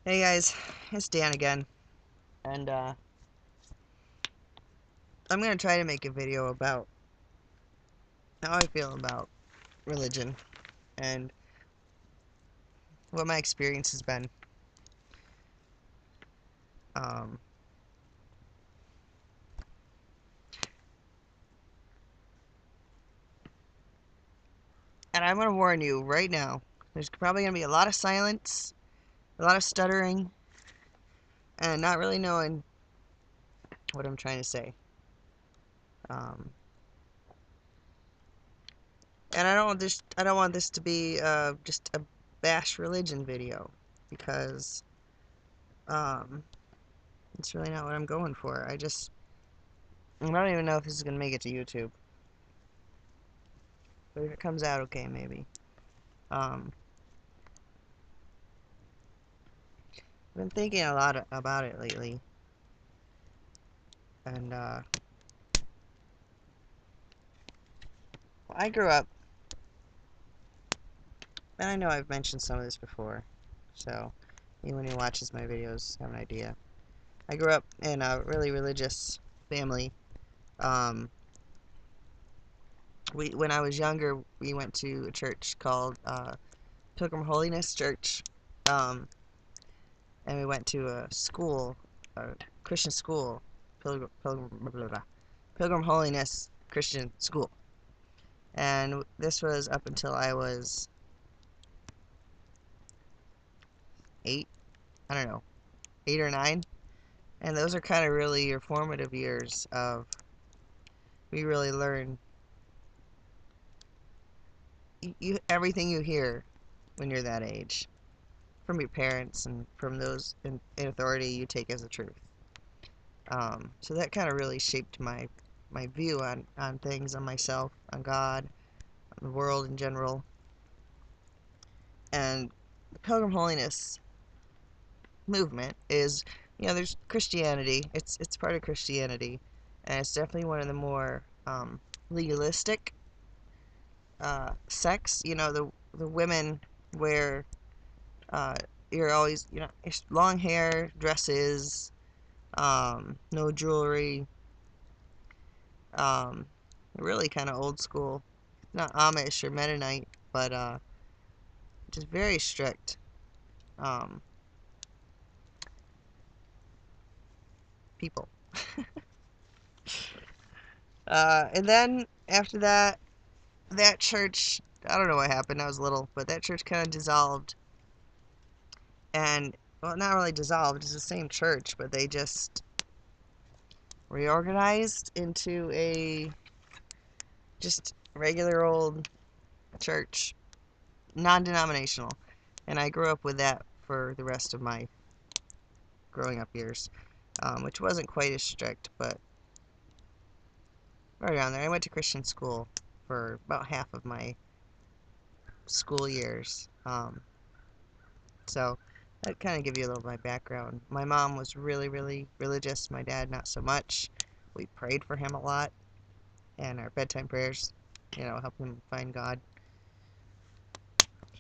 Hey guys, it's Dan again, and I'm gonna try to make a video about how I feel about religion and what my experience has been. Um, and I'm gonna warn you right now, there's probably gonna be a lot of silence, a lot of stuttering, and not really knowing what I'm trying to say. Um, and I don't want this to be just a bash religion video because um, it's really not what I'm going for. I don't even know if this is gonna make it to YouTube. But if it comes out okay, maybe. Um, I've been thinking a lot about it lately, and I grew up, and I know I've mentioned some of this before, so anyone who watches my videos have an idea. I grew up in a really religious family. Um, when I was younger, we went to a church called Pilgrim Holiness Church, um, and we went to a Christian school, Pilgrim Holiness Christian School. And this was up until I was 8, I don't know, 8 or 9. And those are kind of really your formative years of, we really learn everything you hear when you're that age from your parents and from those in authority you take as a truth. So that kind of really shaped my view on things, on myself, on God, on the world in general. And the Pilgrim Holiness movement is, there's Christianity. It's part of Christianity, and it's definitely one of the more legalistic sects. The women wear uh, you're always it's long hair, dresses, no jewelry, um, really kind of old school. Not Amish or Mennonite, but just very strict. Um, People. And then after that, that church, I don't know what happened. I was little, but that church kind of dissolved. And, well, not really dissolved. It's the same church, but they just reorganized into a just regular old church, non-denominational. And I grew up with that for the rest of my growing up years, which wasn't quite as strict, but right around there. I went to Christian school for about half of my school years. So that kind of give you a little of my background. My mom was really, really religious. My dad, not so much. We prayed for him a lot, and our bedtime prayers, helped him find God.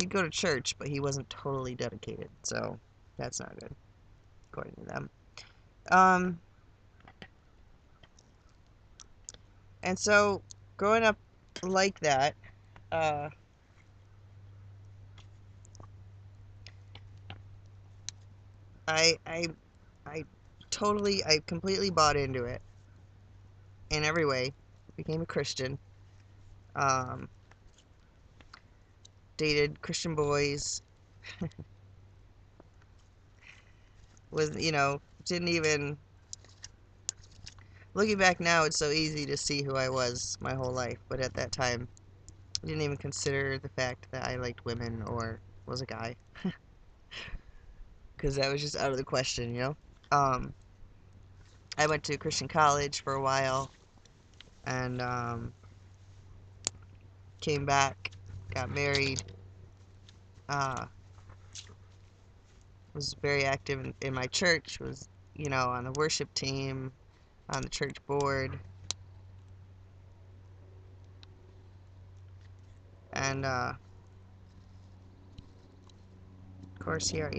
He'd go to church, but he wasn't totally dedicated, so that's not good, according to them. Um, and so growing up like that, uh, I, I, I completely bought into it in every way. Became a Christian. Um, Dated Christian boys. Didn't even, looking back now, it's so easy to see who I was my whole life, but at that time, I didn't even consider the fact that I liked women or was a guy, because that was just out of the question. Um, I went to Christian college for a while, and came back, got married, uh, was very active in my church, was, on the worship team, on the church board, and of course here,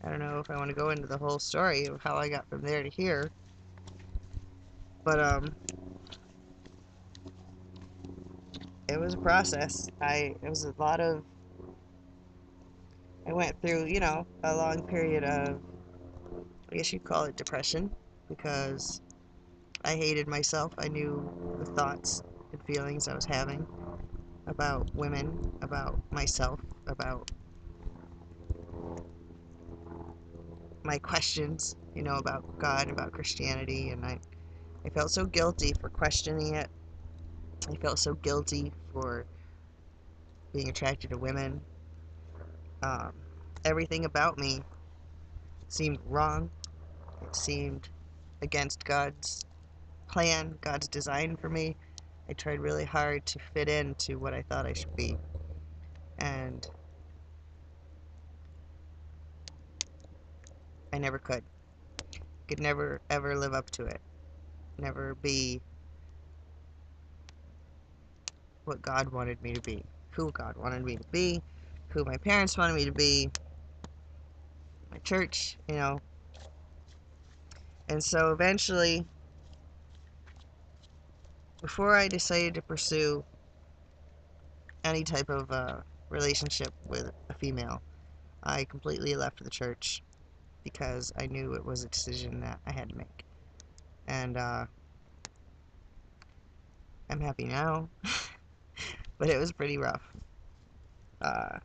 I don't know if I want to go into the whole story of how I got from there to here, but it was a process. It was a lot of, I went through, a long period of, I guess you'd call it depression, because I hated myself. I knew the thoughts and feelings I was having about women, about myself, about my questions, about God, about Christianity, and I felt so guilty for questioning it. I felt so guilty for being attracted to women. Um, Everything about me seemed wrong. It seemed against God's plan, God's design for me. I tried really hard to fit into what I thought I should be, and I never could. Could never ever live up to it. Never be what God wanted me to be, who God wanted me to be, who my parents wanted me to be, my church. And so eventually, before I decided to pursue any type of relationship with a female, I completely left the church because I knew it was a decision that I had to make. And I'm happy now, but it was pretty rough. Uh,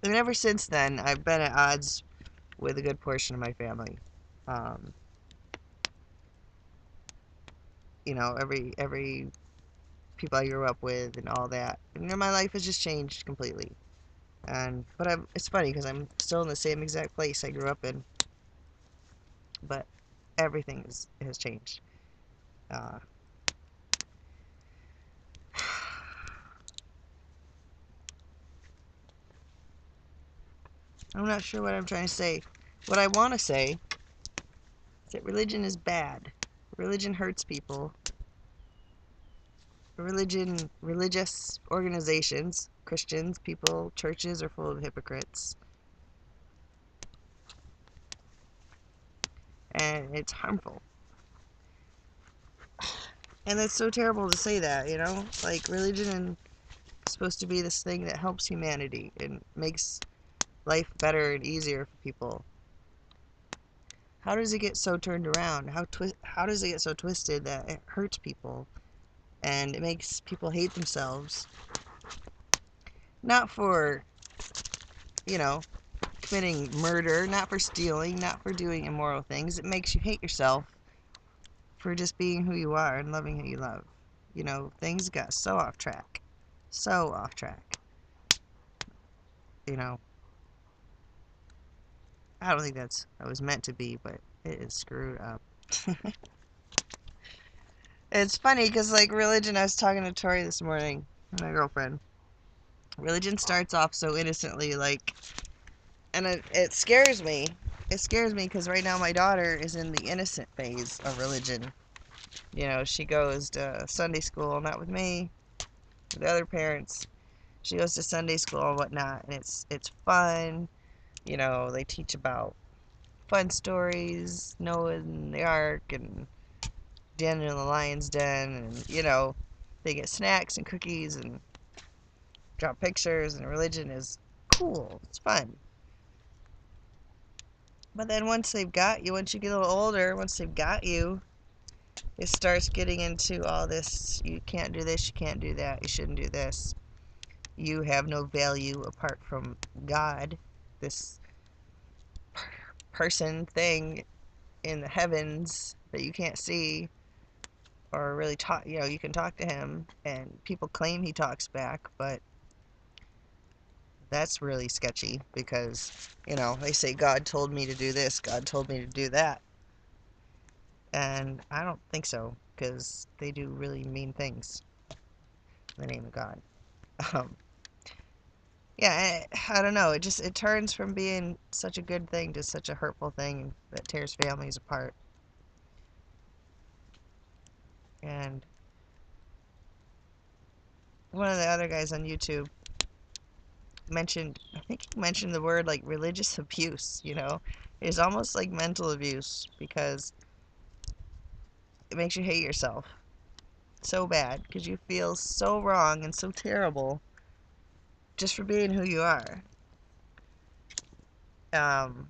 and ever since then, I've been at odds with a good portion of my family. Um, every people I grew up with and all that. And, my life has just changed completely. But it's funny because I'm still in the same exact place I grew up in, but everything has changed. Uh, I'm not sure what I'm trying to say. What I want to say is that religion is bad. Religion hurts people. Religious organizations, Christians, people, churches are full of hypocrites. And it's harmful. And it's so terrible to say that. Like, religion is supposed to be this thing that helps humanity and makes life better and easier for people. How does it get so turned around? How does it get so twisted that it hurts people and it makes people hate themselves? Not for, you know, committing murder, not for stealing, not for doing immoral things. It makes you hate yourself for just being who you are and loving who you love. Things got so off track. So off track. You know, I don't think that was meant to be, but it is screwed up. It's funny because, like, religion, I was talking to Tori this morning, my girlfriend. Religion starts off so innocently, like, and it scares me. It scares me because right now my daughter is in the innocent phase of religion. She goes to Sunday school, not with me, with the other parents. She goes to Sunday school and whatnot, and it's fun. They teach about fun stories, Noah and the Ark, and Daniel in the lion's den, and they get snacks and cookies and draw pictures, and religion is cool. It's fun. But then once they've got you, once you get a little older, once they've got you, it starts getting into all this. You can't do this, you can't do that, you shouldn't do this. You have no value apart from God, this person thing in the heavens that you can't see or really talk. You can talk to him, and people claim he talks back, but that's really sketchy because, they say God told me to do this, God told me to do that. And I don't think so, because they do really mean things in the name of God. Um, yeah, I don't know. It turns from being such a good thing to such a hurtful thing that tears families apart. And one of the other guys on YouTube mentioned, I think he mentioned the word like religious abuse, It's almost like mental abuse because it makes you hate yourself so bad because you feel so wrong and so terrible just for being who you are. Um,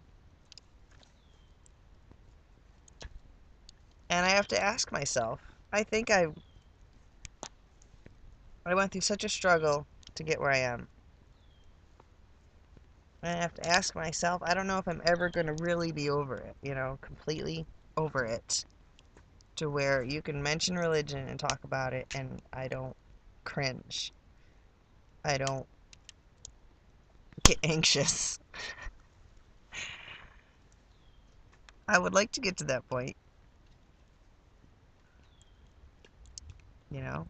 and I have to ask myself, I think I went through such a struggle to get where I am. And I have to ask myself, I don't know if I'm ever going to really be over it, completely over it, to where you can mention religion and talk about it and I don't cringe. I don't get anxious. I would like to get to that point, you know.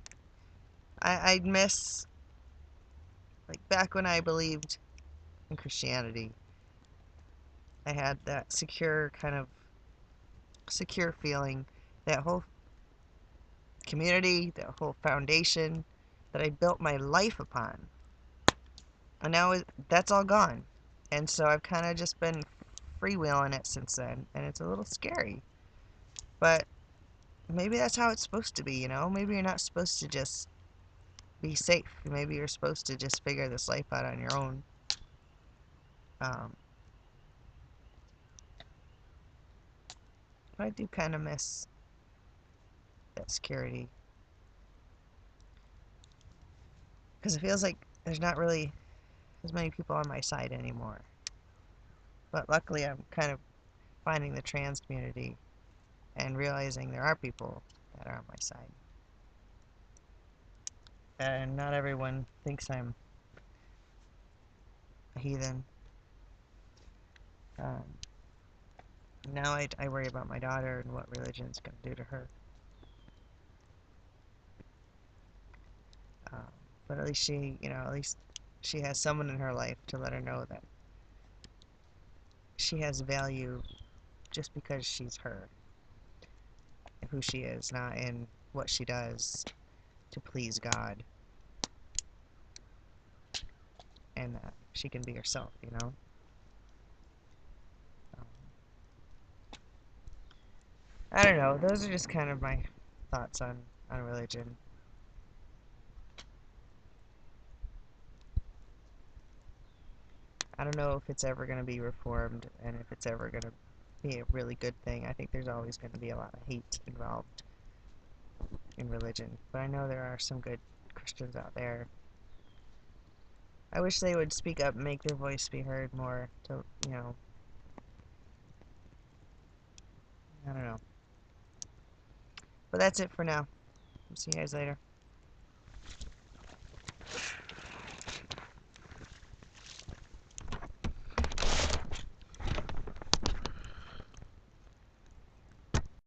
I miss, like, back when I believed in Christianity, I had that secure feeling, that whole community, that whole foundation that I built my life upon. And now that's all gone. And so I've kind of just been freewheeling it since then, and it's a little scary. But maybe that's how it's supposed to be. Maybe you're not supposed to just be safe. Maybe you're supposed to just figure this life out on your own. Um, but I do kind of miss that security because it feels like there's not really as many people on my side anymore. But luckily, I'm kind of finding the trans community and realizing there are people that are on my side. And not everyone thinks I'm a heathen. Um, now I worry about my daughter and what religion's going to do to her. Um, but at least she has someone in her life to let her know that she has value just because she's her, who she is, not in what she does to please God, and that she can be herself. Um, I don't know. Those are just kind of my thoughts on religion. I don't know if it's ever going to be reformed and if it's ever going to be a really good thing. I think there's always going to be a lot of hate involved in religion, but I know there are some good Christians out there. I wish they would speak up and make their voice be heard more to, I don't know. But that's it for now. See you guys later.